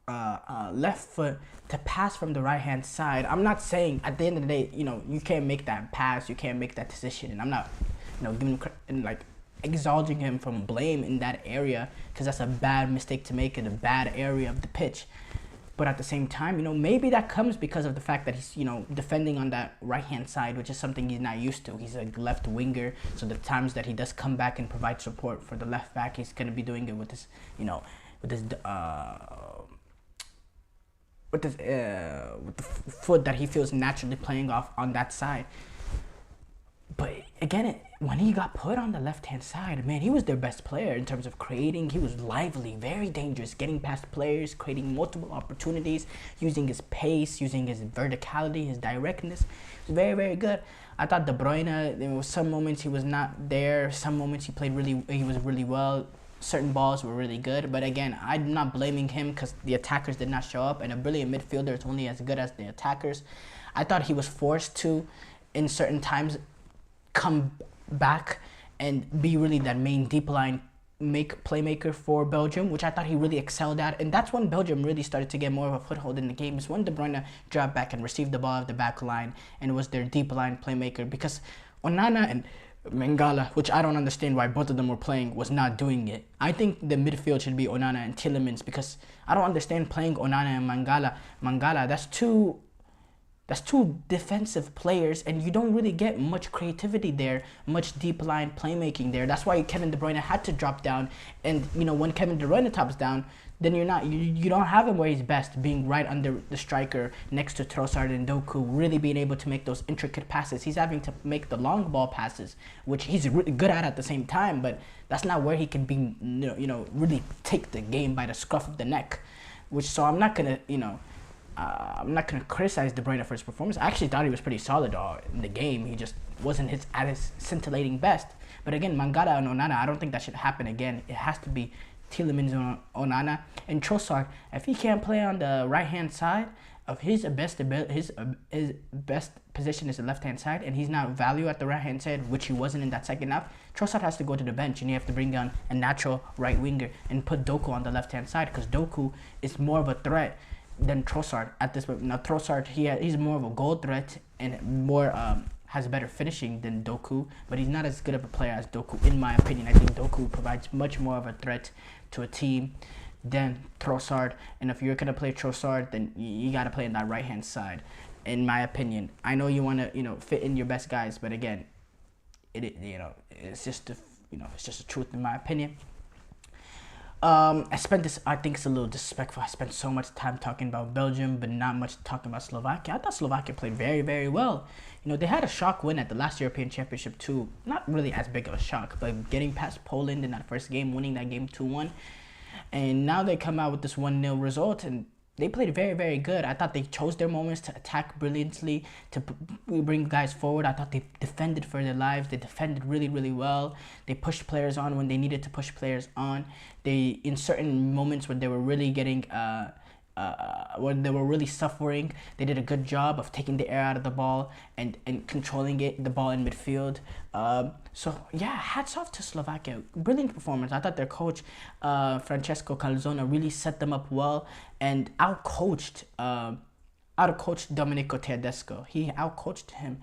left foot to pass from the right-hand side. I'm not saying at the end of the day, you know, you can't make that pass, you can't make that decision, and I'm not, you know, giving and like exalting him from blame in that area, because that's a bad mistake to make in a bad area of the pitch. But at the same time, you know, maybe that comes because of the fact that he's, you know, defending on that right-hand side, which is something he's not used to. He's a left winger, so the times that he does come back and provide support for the left back, he's going to be doing it with his, you know, with the foot that he feels naturally playing off on that side. But again, when he got put on the left-hand side, man, he was their best player in terms of creating. He was lively, very dangerous, getting past players, creating multiple opportunities, using his pace, using his verticality, his directness. He was very, very good. I thought De Bruyne, there was some moments he was not there. Some moments he was really well. Certain balls were really good. But again, I'm not blaming him because the attackers did not show up. And a brilliant midfielder is only as good as the attackers. I thought he was forced to, in certain times, come back and be really that main deep line playmaker for Belgium, which I thought he really excelled at. And that's when Belgium really started to get more of a foothold in the game, is when De Bruyne dropped back and received the ball off the back line and was their deep line playmaker, because Onana and Mangala, which I don't understand why both of them were playing, was not doing it. I think the midfield should be Onana and Tielemans, because I don't understand playing Onana and Mangala. That's two defensive players, and you don't really get much creativity there, much deep line playmaking there. That's why Kevin De Bruyne had to drop down. And, you know, when Kevin De Bruyne tops down, then you don't have him where he's best, being right under the striker next to Trossard and Doku, really being able to make those intricate passes. He's having to make the long ball passes, which he's really good at the same time, but that's not where he can be, you know, really take the game by the scruff of the neck. So I'm not gonna, you know, I'm not going to criticize De Bruyne for his performance. I actually thought he was pretty solid in the game. He just wasn't at his scintillating best. But again, Mangala and Onana, I don't think that should happen again. It has to be Tielemans and Onana. And Trossard, if he can't play on the right-hand side, of his best position is the left-hand side, and he's not value at the right-hand side, which he wasn't in that second half, Trossard has to go to the bench, and you have to bring on a natural right winger and put Doku on the left-hand side, because Doku is more of a threat than Trossard at this point. Now Trossard, he's more of a goal threat and more has better finishing than Doku, but he's not as good of a player as Doku, in my opinion. I think Doku provides much more of a threat to a team than Trossard. And if you're going to play Trossard, then you got to play on that right-hand side, in my opinion. I know you want to, fit in your best guys, but again, it's just the truth, in my opinion. I think it's a little disrespectful. I spent so much time talking about Belgium, but not much talking about Slovakia. I thought Slovakia played very, very well. They had a shock win at the last European Championship too. Not really as big of a shock, but getting past Poland in that first game, winning that game 2-1. And now they come out with this 1-0 result, and they played very, very good. I thought they chose their moments to attack brilliantly, to bring guys forward. I thought they defended for their lives. They defended really, really well. They pushed players on when they needed to push players on. They, in certain moments when they were really getting, when they were really suffering, they did a good job of taking the air out of the ball and controlling the ball in midfield. Hats off to Slovakia. Brilliant performance. I thought their coach, Francesco Calzona, really set them up well and outcoached Domenico Tedesco. He outcoached him.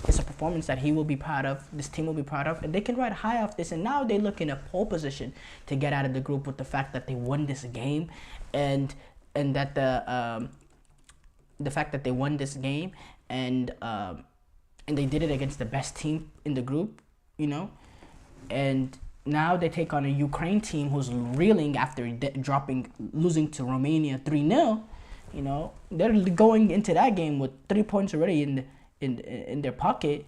It's a performance that he will be proud of, this team will be proud of, and they can ride high off this. And now they look in a pole position to get out of the group with the fact that they won this game, and that the fact that they won this game, and they did it against the best team in the group, and now they take on a Ukraine team who's reeling after losing to Romania 3-0. They're going into that game with 3 points already in their pocket.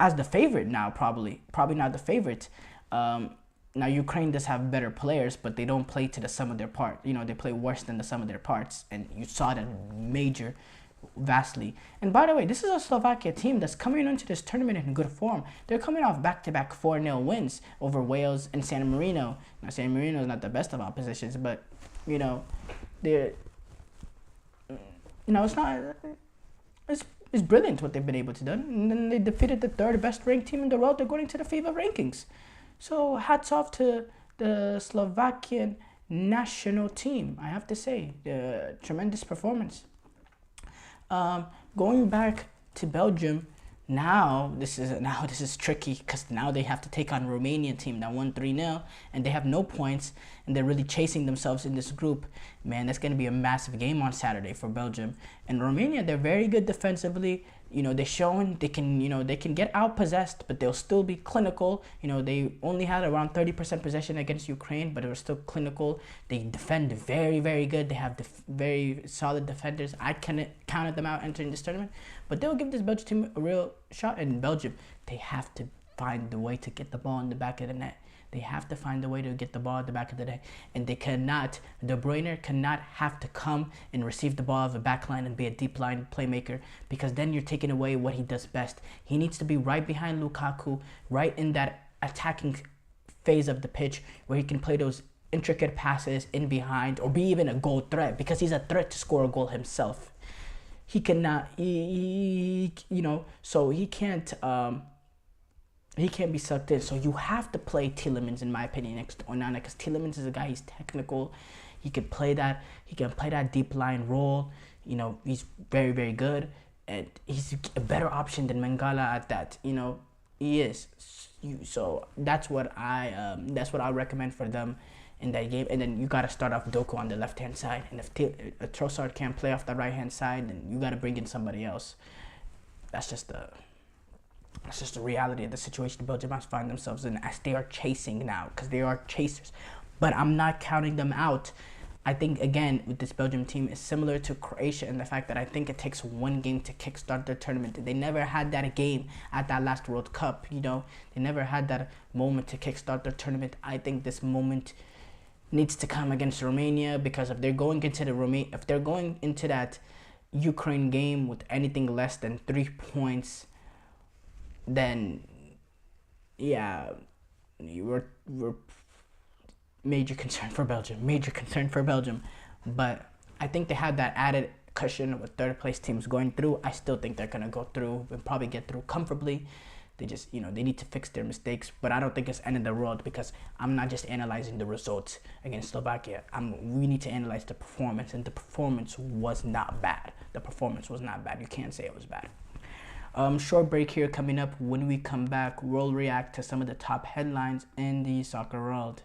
As the favorite now, probably not the favorite. Now Ukraine does have better players, but they don't play to the sum of their part. They play worse than the sum of their parts, and you saw that vastly. And by the way, this is a Slovakia team that's coming into this tournament in good form. They're coming off back-to-back 4-0 wins over Wales and San Marino. Now, San Marino is not the best of oppositions, but they're it's brilliant what they've been able to do. And then they defeated the third best ranked team in the world according to the FIFA rankings. So hats off to the Slovakian national team, I have to say. Tremendous performance. Going back to Belgium, now this is tricky, because now they have to take on Romanian team that won 3-0, and they have no points, and they're really chasing themselves in this group. Man, that's going to be a massive game on Saturday for Belgium. And Romania, they're very good defensively. They're showing they can get outpossessed, but they'll still be clinical. They only had around 30% possession against Ukraine, but it was still clinical. They defend very, very good. They have very solid defenders. I counted them out entering this tournament, but they'll give this Belgian team a real shot. And Belgium, they have to find the way to get the ball in the back of the net. They have to find a way to get the ball at the back of the net. And De Bruyne cannot have to come and receive the ball of a back line and be a deep line playmaker, because then you're taking away what he does best. He needs to be right behind Lukaku, right in that attacking phase of the pitch where he can play those intricate passes in behind, or be even a goal threat, because he's a threat to score a goal himself. He cannot, so he can't... He can't be sucked in. So you have to play Tielemans, in my opinion, next to Onana, because Tielemans is a guy, he's technical. He can play that deep line role. He's very, very good. And he's a better option than Mangala at that. He is. So that's what I recommend for them in that game. And then you got to start off Doku on the left-hand side. And if Trossard can't play off the right-hand side, then you got to bring in somebody else. That's just the reality of the situation the Belgium must find themselves in, as they are chasing now, because they are chasers. But I'm not counting them out. I think, again, with this Belgium team, is similar to Croatia in the fact that I think it takes one game to kickstart their tournament. They never had that game at that last World Cup, They never had that moment to kickstart their tournament. I think this moment needs to come against Romania, because if they're going into that Ukraine game with anything less than 3 points, then we're major concern for Belgium. But I think they have that added cushion with third place teams going through. I still think they're gonna go through and probably get through comfortably. They just, they need to fix their mistakes. But I don't think it's end of the world, because I'm not just analyzing the results against Slovakia. We need to analyze the performance, and the performance was not bad. You can't say it was bad. Short break here coming up. When we come back, we'll react to some of the top headlines in the soccer world.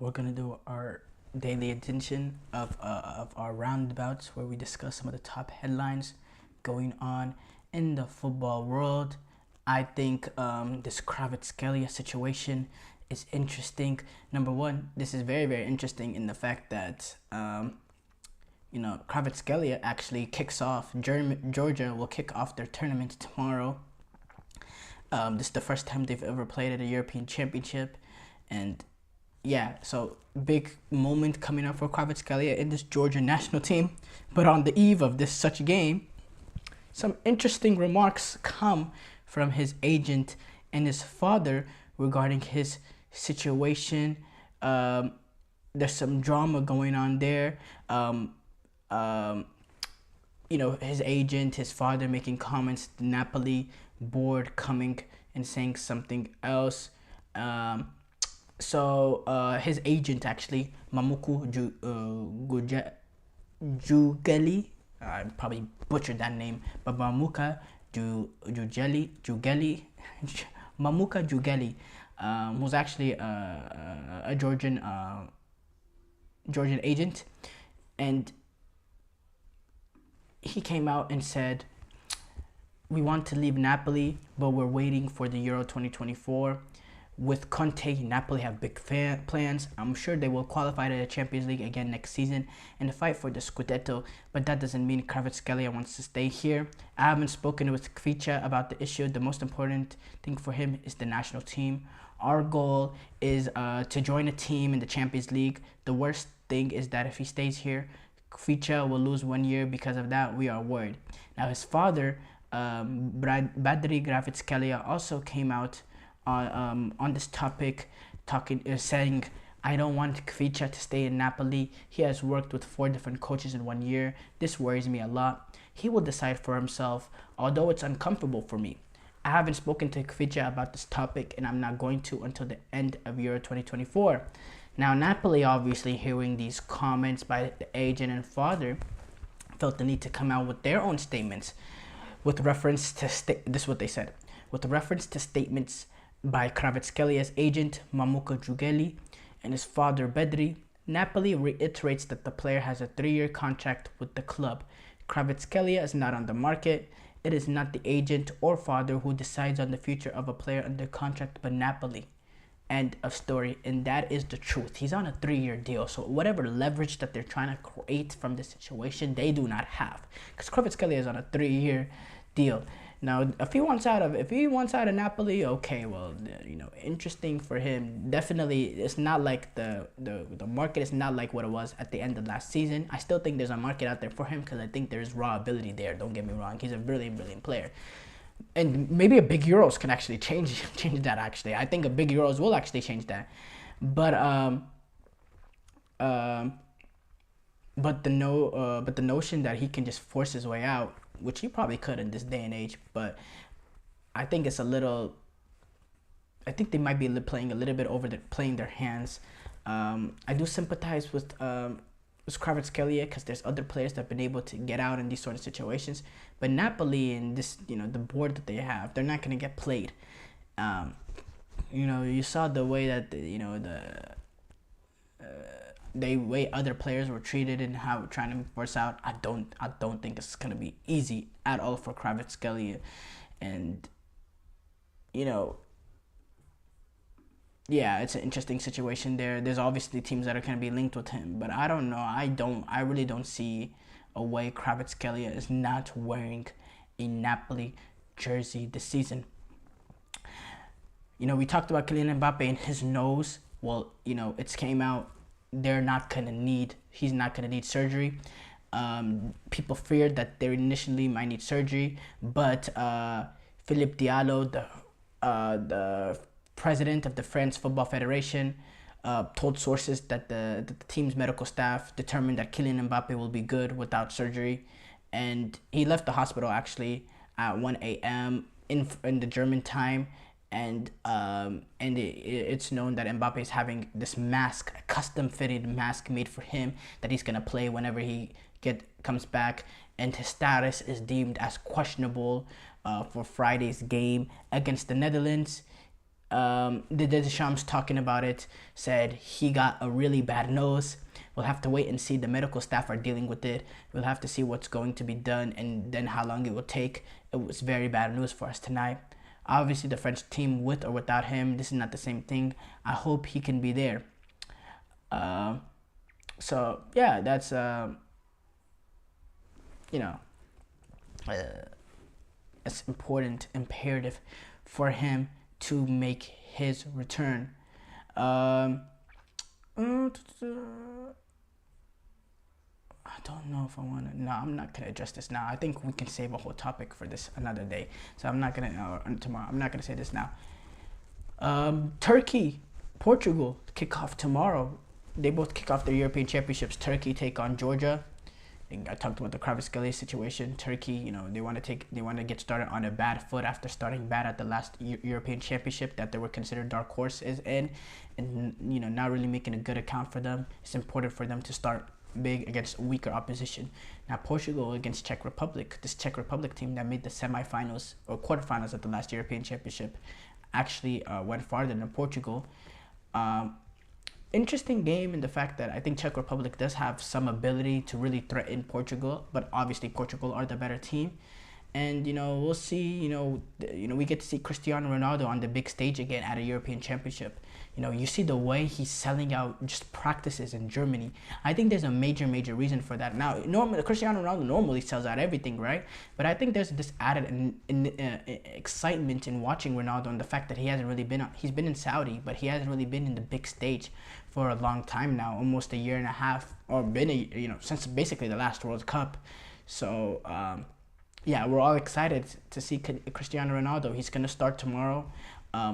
We're gonna do our daily edition of our roundabouts, where we discuss some of the top headlines going on in the football world. I think this Kvaratskhelia situation is interesting. Number one, this is very, very interesting in the fact that Kvaratskhelia actually kicks off. Georgia will kick off their tournament tomorrow. This is the first time they've ever played at a European Championship, and yeah, so big moment coming up for Kvaratskhelia in this Georgia national team. But on the eve of this such game, some interesting remarks come from his agent and his father regarding his situation. There's some drama going on there. His agent, his father making comments, the Napoli board coming and saying something else. So his agent, actually, Mamuku Jugeli, I probably butchered that name, but Mamuka Jugeli, Mamuka Jugeli, who's actually a Georgian agent, and he came out and said, "We want to leave Napoli, but we're waiting for the Euro 2024. With Conte, Napoli have big plans. I'm sure they will qualify to the Champions League again next season and fight for the Scudetto, but that doesn't mean Kvaratskhelia wants to stay here. I haven't spoken with Kvicha about the issue. The most important thing for him is the national team. Our goal is to join a team in the Champions League. The worst thing is that if he stays here, Kvicha will lose 1 year. Because of that, we are worried." Now, his father, Badri Kvaratskhelia, also came out on this topic, saying, "I don't want Kvicha to stay in Napoli. He has worked with 4 different coaches in 1 year. This worries me a lot. He will decide for himself, although it's uncomfortable for me. I haven't spoken to Kvicha about this topic, and I'm not going to until the end of Euro 2024. Now, Napoli, obviously hearing these comments by the agent and father, felt the need to come out with their own statements with reference to this is what they said. With reference to statements by Kvaratskelia's agent Mamuka Jugeli and his father Bedri, Napoli reiterates that the player has a 3-year contract with the club. Kvaratskhelia is not on the market. It is not the agent or father who decides on the future of a player under contract, but Napoli." End of story. And that is the truth. He's on a 3-year deal. So whatever leverage that they're trying to create from this situation, they do not have, because Kvaratskhelia is on a 3-year deal. Now, if he wants out of Napoli, okay, well, interesting for him. Definitely, it's not like the market is not like what it was at the end of last season. I still think there's a market out there for him, because I think there's raw ability there. Don't get me wrong. He's a brilliant, brilliant player. And maybe a big Euros can actually change that, actually. I think a big Euros will actually change that. But the notion that he can just force his way out, which he probably could in this day and age, but I think it's a little I think they might be playing a little bit playing their hands. I do sympathize with Kvaratskhelia because there's other players that have been able to get out in these sort of situations. But Napoli and this, the board that they have, they're not going to get played. You saw the way that the way other players were treated and how trying to force out. I don't think it's going to be easy at all for Kvaratskhelia. And yeah, it's an interesting situation there. There's obviously teams that are going to be linked with him, but I don't know. I really don't see a way Kvaratskhelia is not wearing a Napoli jersey this season. We talked about Kylian Mbappe and his nose. Well, it's came out. He's not going to need surgery. People feared that they initially might need surgery, but Philippe Diallo, the president of the French Football Federation, told sources that the team's medical staff determined that Kylian Mbappe will be good without surgery, and he left the hospital actually at 1 a.m. in the German time, and it's known that Mbappe is having this mask, a custom-fitted mask made for him that he's gonna play whenever he comes back, and his status is deemed as questionable for Friday's game against the Netherlands. The Deschamps talking about it said he got a really bad nose. We'll have to wait and see. The medical staff are dealing with it. We'll have to see what's going to be done and then how long it will take. It was very bad news for us tonight. Obviously, the French team, with or without him, this is not the same thing. I hope he can be there. So yeah, that's it's important, imperative for him to make his return. I don't know if I want to. No, I'm not gonna address this now. I think we can save a whole topic for this another day. So I'm not gonna tomorrow. I'm not gonna say this now. Turkey, Portugal kick off tomorrow. They both kick off their European Championships. Turkey take on Georgia. I talked about the Kvaratskhelia situation. Turkey, they want to get started on a bad foot after starting bad at the last European Championship that they were considered dark horses in, and not really making a good account for them. It's important for them to start big against weaker opposition. Now Portugal against Czech Republic. This Czech Republic team that made the semifinals or quarterfinals at the last European Championship actually went farther than Portugal. Interesting game in the fact that I think Czech Republic does have some ability to really threaten Portugal, but obviously Portugal are the better team. And we'll see. We get to see Cristiano Ronaldo on the big stage again at a European Championship. You see the way he's selling out just practices in Germany. I think there's a major reason for that. Now, normally Cristiano Ronaldo normally sells out everything, right? But I think there's this added excitement in watching Ronaldo, and the fact that he's been in Saudi, but he hasn't really been in the big stage for a long time now, almost a year and a half, or since basically the last World Cup. So yeah, we're all excited to see Cristiano Ronaldo. He's going to start tomorrow,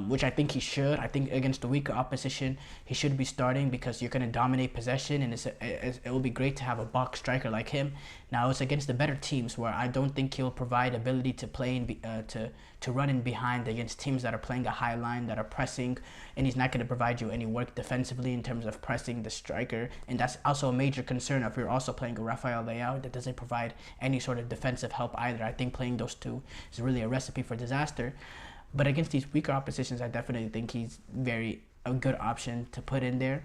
which I think he should. I think against the weaker opposition, he should be starting because you're going to dominate possession, and it will be great to have a box striker like him. Now, it's against the better teams where I don't think he'll provide ability to play to run in behind against teams that are playing a high line, that are pressing, and he's not going to provide you any work defensively in terms of pressing the striker. And that's also a major concern if you're also playing a Rafael Leao that doesn't provide any sort of defensive help either. I think playing those two is really a recipe for disaster. But against these weaker oppositions, I definitely think he's a good option to put in there.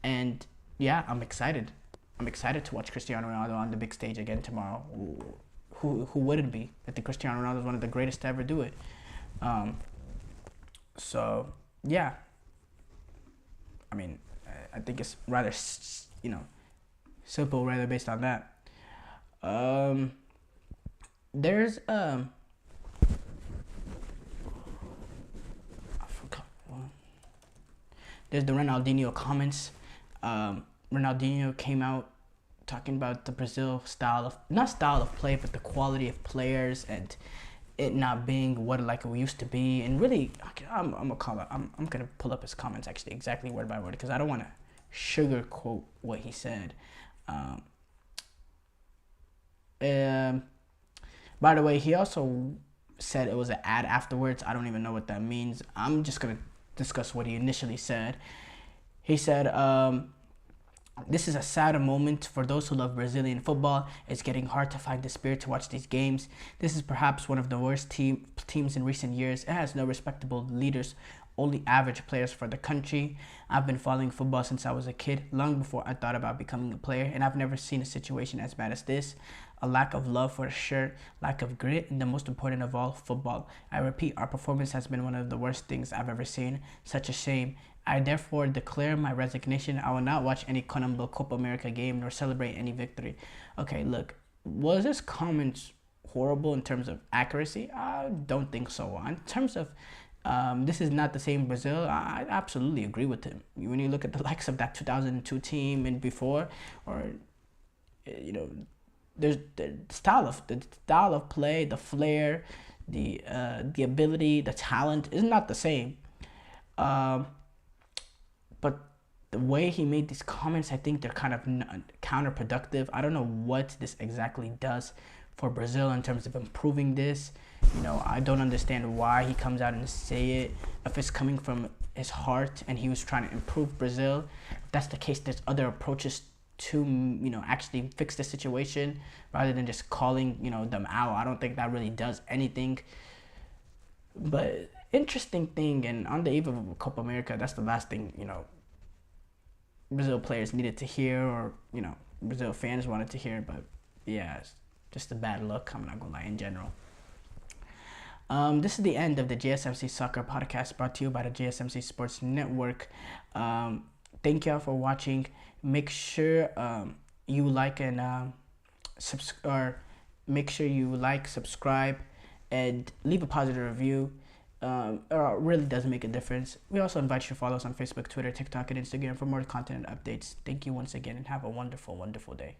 And yeah, I'm excited. I'm excited to watch Cristiano Ronaldo on the big stage again tomorrow. Who wouldn't be? I think Cristiano Ronaldo is one of the greatest to ever do it. So yeah, I mean, I think it's rather simple, rather based on that. There's I forgot one. There's the Ronaldinho comments. Ronaldinho came out talking about the Brazil not style of play, but the quality of players and it not being what like it used to be. And really, I'm gonna pull up his comments actually exactly word by word because I don't want to sugarcoat what he said. By the way, he also said it was an ad afterwards. I don't even know what that means. I'm just gonna discuss what he initially said. He said, this is a sad moment for those who love Brazilian football. It's getting hard to find the spirit to watch these games. This is perhaps one of the worst teams in recent years. It has no respectable leaders, only average players for the country. I've been following football since I was a kid, long before I thought about becoming a player, and I've never seen a situation as bad as this. A lack of love for the shirt, lack of grit, and the most important of all, football. I repeat, our performance has been one of the worst things I've ever seen. Such a shame. I therefore declare my resignation. I will not watch any Columbus Copa America game nor celebrate any victory. Okay, look, was this comment horrible in terms of accuracy? I don't think so. In terms of this is not the same Brazil, I absolutely agree with him. When you look at the likes of that 2002 team and before, or there's the style of play, the flair, the ability, the talent is not the same. But the way he made these comments, I think they're kind of counterproductive. I don't know what this exactly does for Brazil in terms of improving this. I don't understand why he comes out and say it. If it's coming from his heart and he was trying to improve Brazil, if that's the case, there's other approaches to actually fix the situation rather than just calling them out. I don't think that really does anything. But interesting thing, and on the eve of Copa America, that's the last thing Brazil players needed to hear, or Brazil fans wanted to hear. But yeah, it's just a bad look, I'm not gonna lie, in general. This is the end of the GSMC Soccer Podcast, brought to you by the GSMC Sports Network. Thank y'all for watching. Make sure you like and subscribe, and leave a positive review. It really does make a difference. We also invite you to follow us on Facebook, Twitter, TikTok, and Instagram for more content and updates. Thank you once again, and have a wonderful, wonderful day.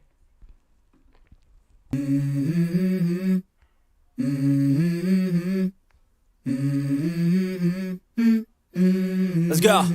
Let's go.